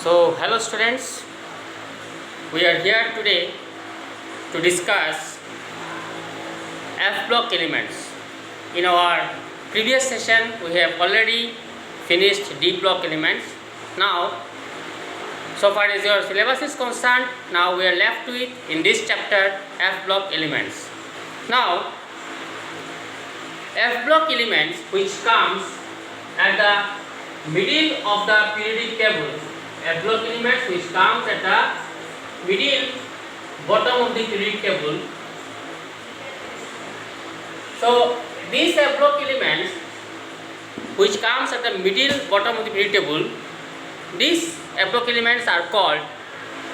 Hello students, we are here today to discuss F block elements. In our previous session, we have already finished D block elements. Now, so far as your syllabus is concerned, now we are left with in this chapter F block elements. Now, F block elements which comes at the middle of the periodic table. F block elements which comes at the middle bottom of the periodic table. So these F block elements which comes at the middle bottom of the periodic table, these F block elements are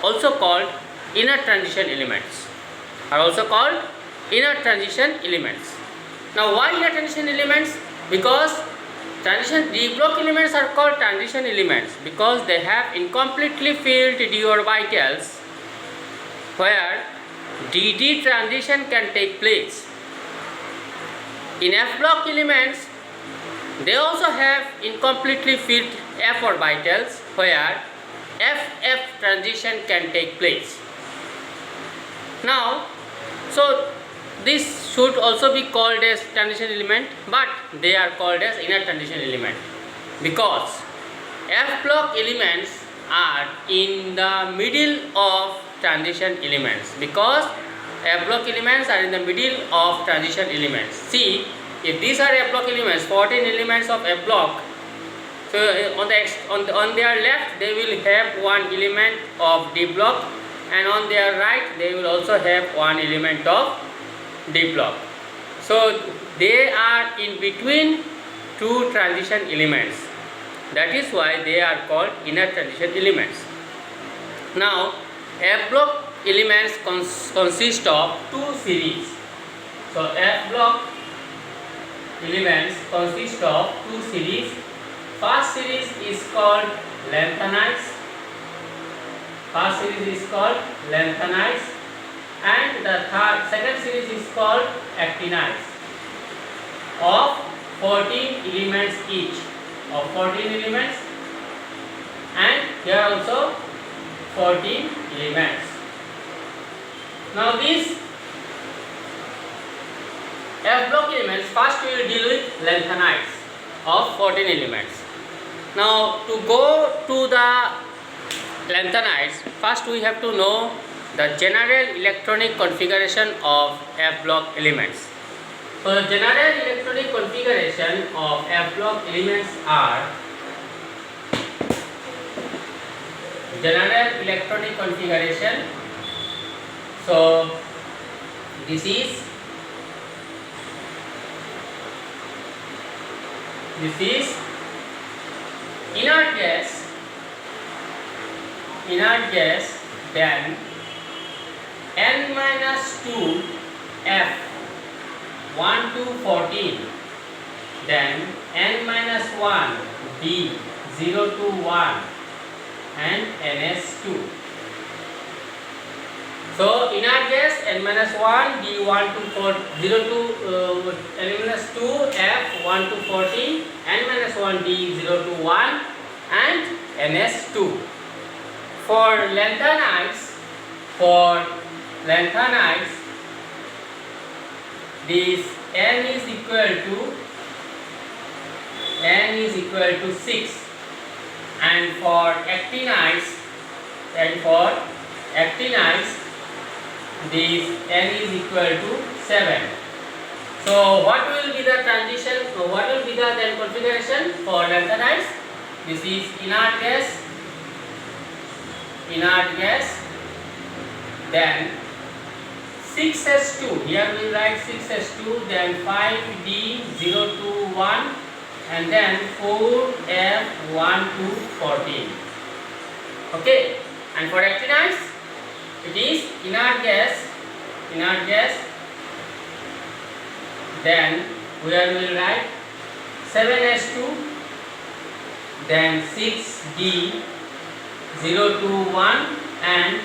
also called inner transition elements. Now why inner transition elements? Because D block elements are called transition elements because they have incompletely filled d orbitals where dd transition can take place. In F block elements, they also have incompletely filled f orbitals where ff transition can take place. Now, so this should also be called as transition element, but they are called as inner transition element because F block elements are in the middle of transition elements. Because F block elements are in the middle of transition elements. See, if these are F block elements, 14 elements of F block, so on their left they will have one element of D block, and on their right they will also have one element of D block. So they are in between two transition elements. That is why they are called inner transition elements. Now F block elements consist of two series. So F block elements consist of two series. First series is called lanthanides. And the second series is called actinides of 14 elements each. And here also 14 elements. Now these F block elements, first we will deal with lanthanides of 14 elements. Now to go to the lanthanides, first we have to know the general electronic configuration of F block elements. So the general electronic configuration of F block elements are general electronic configuration. So this is inert gas, then n-2 F 1 to 14, then n-1 D 0 to 1 and ns2. So inert gas n-1 D 1 to 4 0 to n-2 F 1 to 14, n-1 D 0 to 1 and ns2. For lanthanides, this n is equal to 6, and for actinides this n is equal to 7. So what will be the transition? What will be the then configuration for lanthanides? This is inert gas, then 6s2, here we will write 6s2, then 5d 0 to 1 and then 4f 1 to 14. Okay, and for actinides it is inert gas, then here we will write 7s2, then 6d 0 to 1 and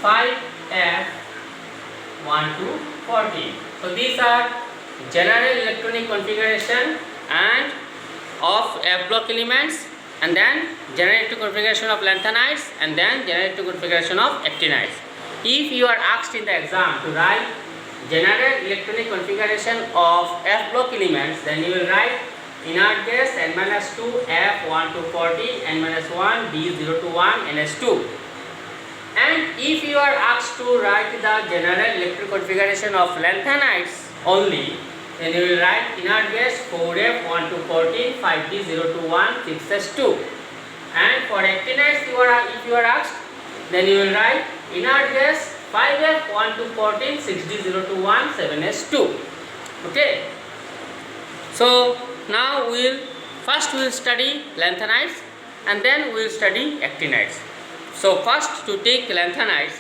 5f 1 to 14. So these are general electronic configuration and of F block elements and then general electric configuration of lanthanides, and then general electric configuration of actinides. If you are asked in the exam to write general electronic configuration of F block elements, then you will write inert gas N-2 F1 to 40, N-1 B0 to 1 NS2. And if you are asked to write the general electric configuration of lanthanides only, then you will write inert gas 4F1 to 14, 5D0 to 1 6S2. And for actinides, if you are asked, then you will write inert gas 5F1 to 14, 6D0 to 1 7S2. Okay. So now first we will study lanthanides, and then we will study actinides. So first to take lanthanides.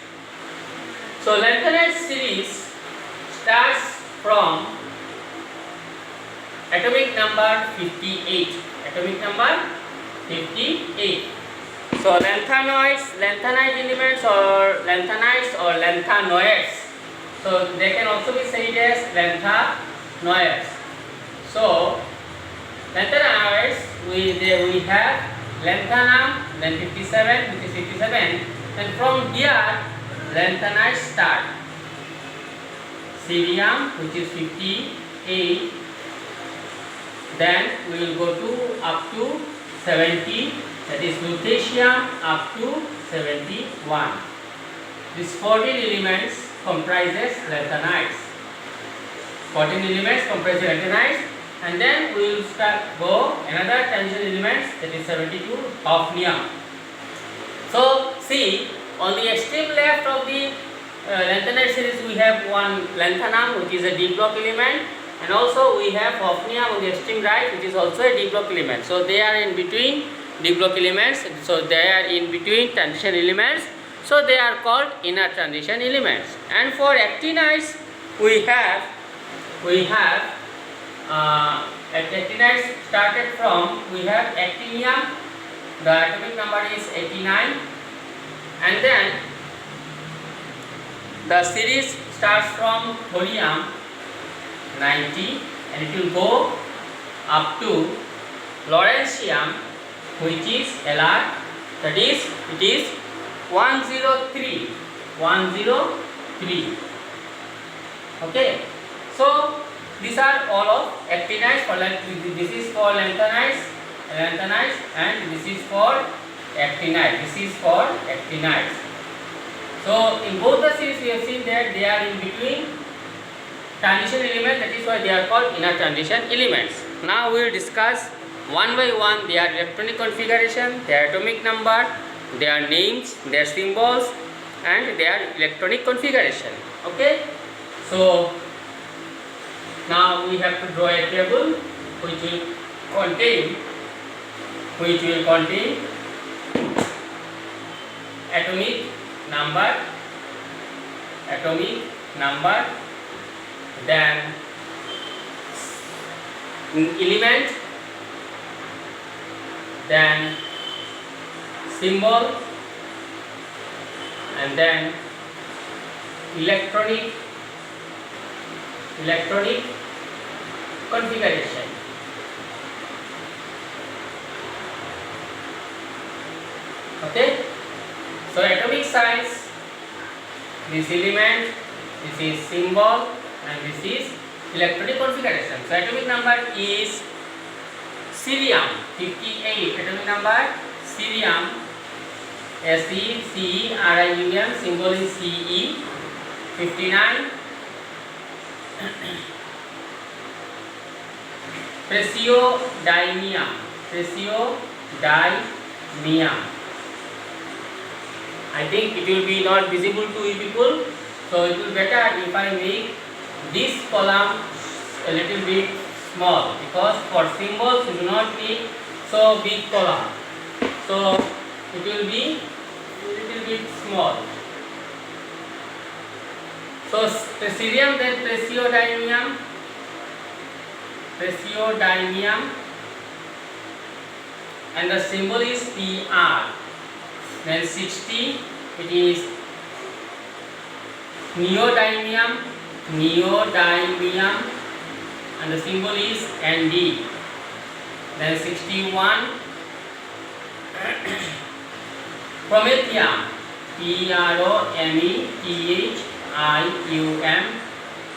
So lanthanide series starts from atomic number 58. Atomic number 58. So lanthanide elements or lanthanides or lanthanoids. So they can also be said as lanthanoids. So lanthanoids, we have lanthanum, then 57, which is 57, and from here lanthanides start. Cerium, which is 58, then we will go to up to 70, that is lutetium up to 71. These 14 elements comprises lanthanides. 14 elements comprise lanthanides, and then we will go another transition elements, that is 72, hafnium. So see, on the extreme left of the lanthanide series we have one lanthanum, which is a D block element, and also we have hafnium on the extreme right, which is also a D block element. So they are in between D block elements, so they are in between transition elements, so they are called inner transition elements. And for actinides we have actinides started from, we have actinium, the atomic number is 89, and then the series starts from thorium 90, and it will go up to lawrencium, which is Lr, that is it is 103. Okay, so these are all of actinides. For this is for lanthanides, and this is for actinides. So in both the series we have seen that they are in between transition elements, that is why they are called inner transition elements. Now we will discuss one by one their electronic configuration, their atomic number, their names, their symbols, and their electronic configuration. Okay, so now we have to draw a table which will contain atomic number, then element, then symbol, and then electronic configuration. Okay, so atomic size, this element, this is symbol, and this is electronic configuration. So atomic number is cerium 58, atomic number cerium, SeCerium, symbol is Ce. 59, praseodymium, I think it will be not visible to you people, so it will be better if I make this column a little bit small, because for symbols you do not need so big column, so it will be a little bit small. So cerium, then praseodymium, and the symbol is Pr. Then 60, it is neodymium, and the symbol is Nd. Then 61, Promethium, Promethium,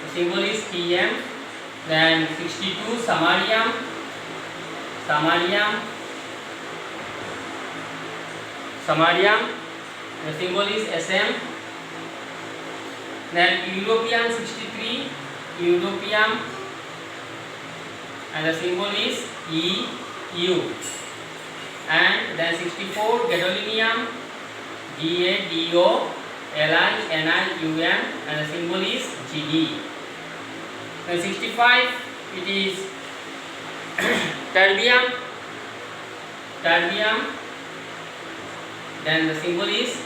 the symbol is Tm. Then 62, Samarium, the symbol is Sm. Then Europium 63, and the symbol is Eu. And then 64, Gadolinium, Gadolinium, and the symbol is Gd. Then 65, it is terbium, then the symbol is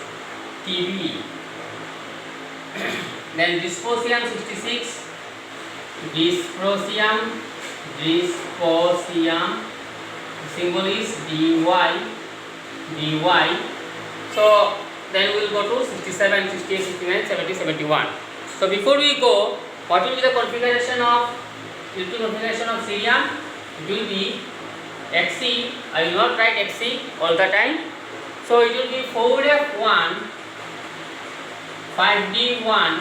Tb. Then dysprosium 66, dysprosium, the symbol is Dy. So then we will go to 67, 68, 69, 70, 71. So before we go, what will be the configuration of cerium? It will be Xc. I will not write Xc all the time. So it will be 4F1, 5D1,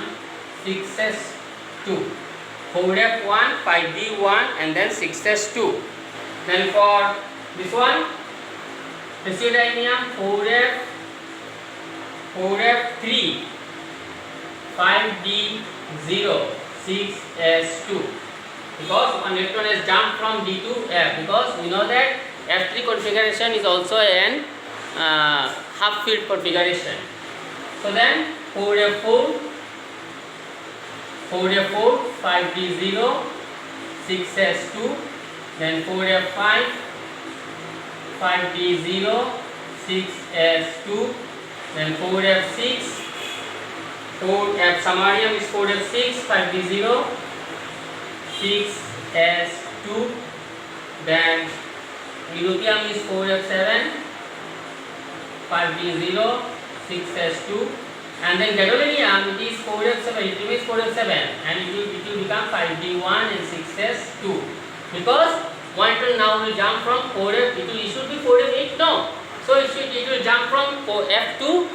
6S2. 4F1, 5D1, and then 6S2. Then for this one, praseodymium, 4F3, 5D0, 6S2. Because one electron has jumped from D to F, because we know that F3 configuration is also an half field configuration. So then 4F4, 5D0, 6S2, then 4F5, 5D0, 6S2, then 4F6, samarium is 4F6, 5D0, 6S2, then europium is 4F7, 5D0, 6S2, and then gadolinium, it is 4F7, it remains 4F7, and it will become 5D1 and 6S2. Because one electron now will jump from 4F, it should be 4F8, no. So it will jump from F to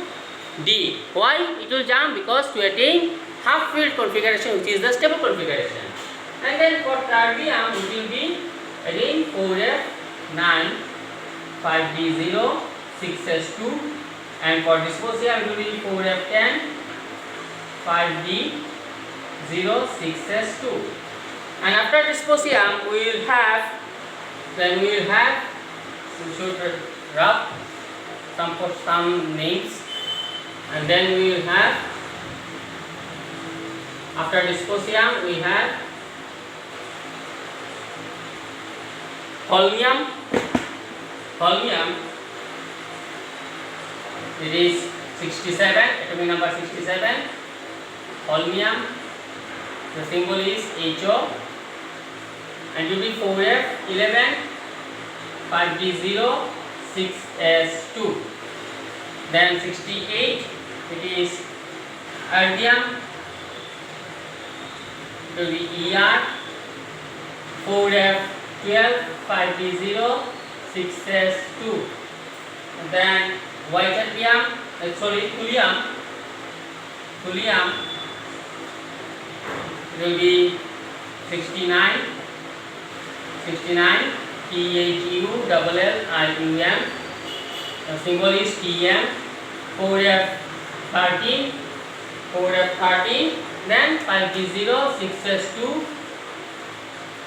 D. Why it will jump? Because to attain half field configuration, which is the stable configuration. And then for terbium, it will be again 4F9, 5D0, 6S2, and for dysprosium it will be 4F10, 5D0, 6S2. And after dysprosium, we should rub some names, and then we will have, after dysprosium we have holmium, it is 67, atomic number 67, holmium, the symbol is HO, and it will be 4F11, 5D0, 6S2. Then 68, it is erbium, it will be ER, 4F12, 5D0, 6S2. And then white erbium, thulium, it will be 69, THULLIUM, the symbol is TM, 4F13, then 5D0, 6S2,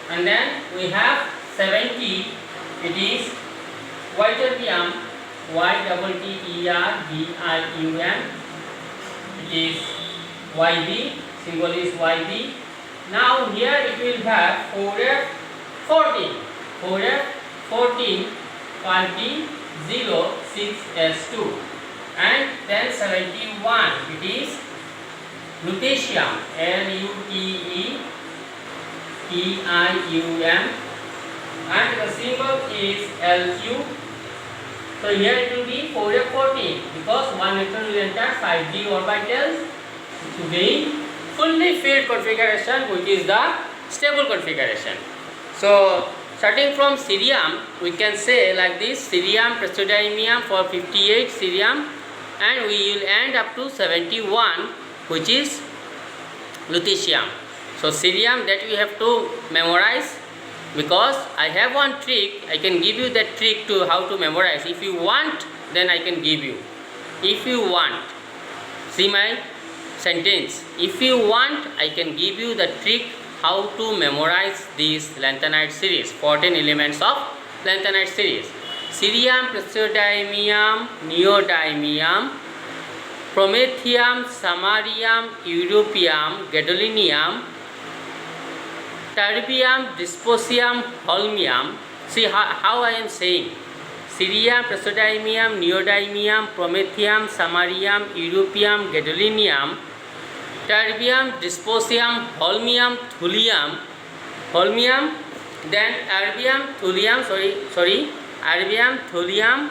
and then we have 70, it is white erbium, YTTERBIUM, it is YB, symbol is YB. Now here it will have 4F14, 5D0, 6S2, and then 71, it is lutetium, LUTETIUM, and the symbol is LQ. So here it will be 4F14, because one electron will enter 5D orbitals to gain fully filled configuration, which is the stable configuration. So starting from cerium, we can say like this: cerium, praseodymium for 58 cerium, and we will end up to 71, which is lutetium. So cerium that we have to memorize, because I have one trick. I can give you that trick to how to memorize. If you want, then I can give you. If you want, see my sentence. If you want, I can give you the trick how to memorize this lanthanide series, 14 elements of lanthanide series: cerium, praseodymium, neodymium, promethium, samarium, europium, gadolinium, terbium, dysprosium, holmium. See how I am saying: cerium, praseodymium, neodymium, promethium, samarium, europium, gadolinium, terbium, dysprosium, holmium, thulium, then erbium, thulium, erbium, thulium,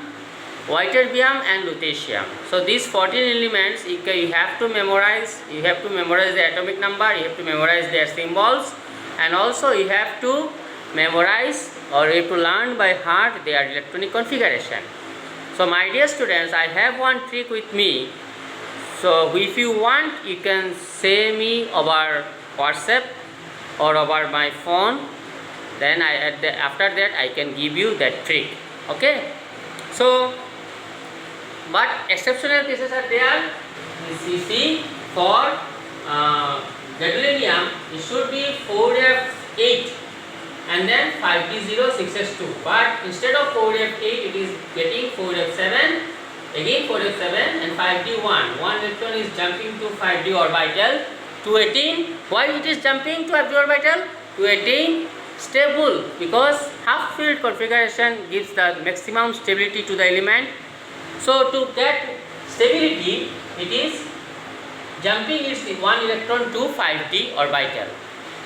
ytterbium, and lutetium. So these 14 elements you have to memorize. You have to memorize the atomic number, you have to memorize their symbols, and also you have to memorize, or you have to learn by heart their electronic configuration. So my dear students, I have one trick with me. So if you want, you can say me over WhatsApp or over my phone. Then after that I can give you that trick. Okay. So, but exceptional cases are there. You see, for gadolinium, it should be 4F8 and then 5D06S2. But instead of 4F8, it is getting 4F7. Again 4F7 and 5D1. One electron is jumping to 5D orbital to attain. Why it is jumping to 5D orbital? To attain stable, because half field configuration gives the maximum stability to the element. So to get stability, it is jumping its one electron to 5D orbital.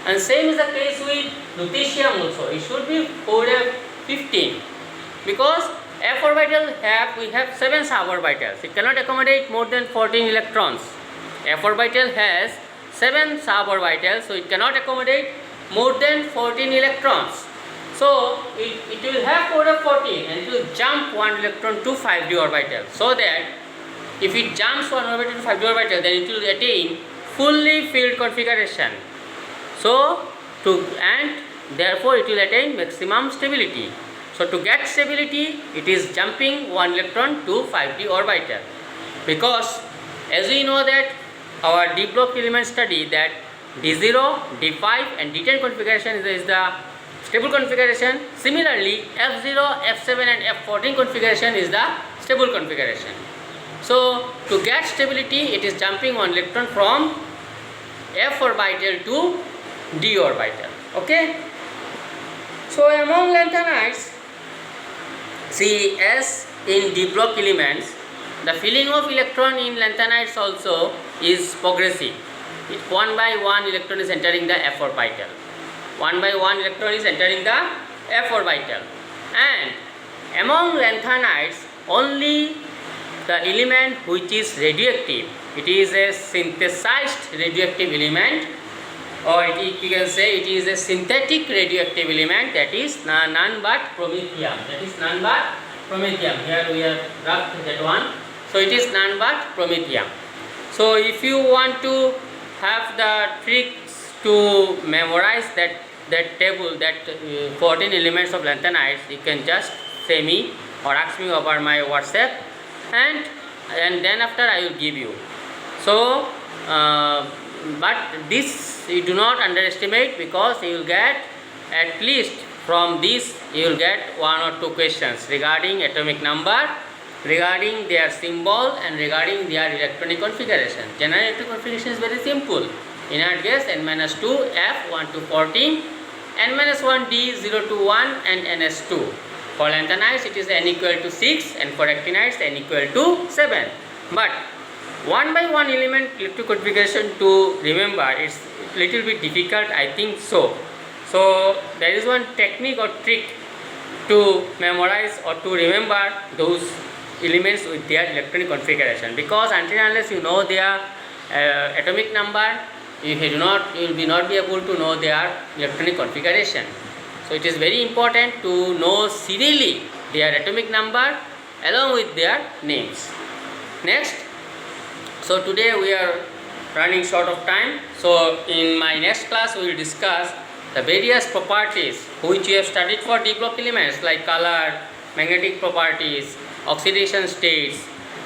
And same is the case with lutetium also. It should be 4F15, because F orbital we have 7 suborbitals. It cannot accommodate more than 14 electrons. F orbital has 7 suborbitals, so it cannot accommodate more than 14 electrons. So it will have 4F14 and it will jump 1 electron to 5D orbital. So that if it jumps 1 orbital to 5D orbital, then it will attain fully filled configuration. So and therefore it will attain maximum stability. So to get stability, it is jumping 1 electron to 5D orbital, because as we know that our d block element study that D0, D5 and D10 configuration is the stable configuration. Similarly, F0, F7 and F14 configuration is the stable configuration. So to get stability, it is jumping 1 electron from F orbital to D orbital. Okay. So among lanthanides, see, as in d block elements, the filling of electron in lanthanides also is progressive. One by one electron is entering the F orbital. One by one electron is entering the F orbital. And among lanthanides, only the element which is radioactive, it is a synthesized radioactive element, or you can say it is a synthetic radioactive element, that is none but promethium. That is none but promethium. Here we have rubbed that one. So it is none but promethium. So if you want to have the tricks to memorize that table, that 14 elements of lanthanides, you can just say me or ask me over my WhatsApp, and then after I will give you. So but this you do not underestimate, because you will get at least from this you will get 1 or 2 questions regarding atomic number, regarding their symbol, and regarding their electronic configuration. General electronic configuration is very simple: inert gas N-2, F 1 to 14, N-1 D 0 to 1, and NS2. For lanthanides it is N equal to 6, and for actinides N equal to 7. But one by one element electronic configuration to remember, it's little bit difficult, I think so. So there is one technique or trick to memorize or to remember those elements with their electronic configuration, because until unless you know their atomic number, you will not be able to know their electronic configuration. So it is very important to know serially their atomic number along with their names. Next, so today we are running short of time. So in my next class we will discuss the various properties which we have studied for d block elements like color, magnetic properties, oxidation states,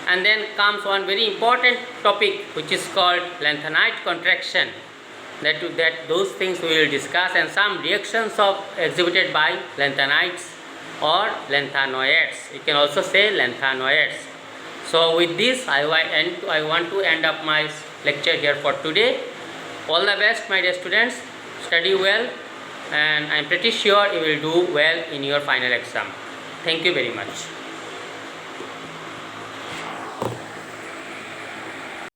and then comes one very important topic which is called lanthanide contraction. That those things we will discuss, and some reactions of exhibited by lanthanides or lanthanoids. You can also say lanthanoids. So with this I want to end up my lecture here for today. All the best, my dear students. Study well, and I am pretty sure you will do well in your final exam. Thank you very much.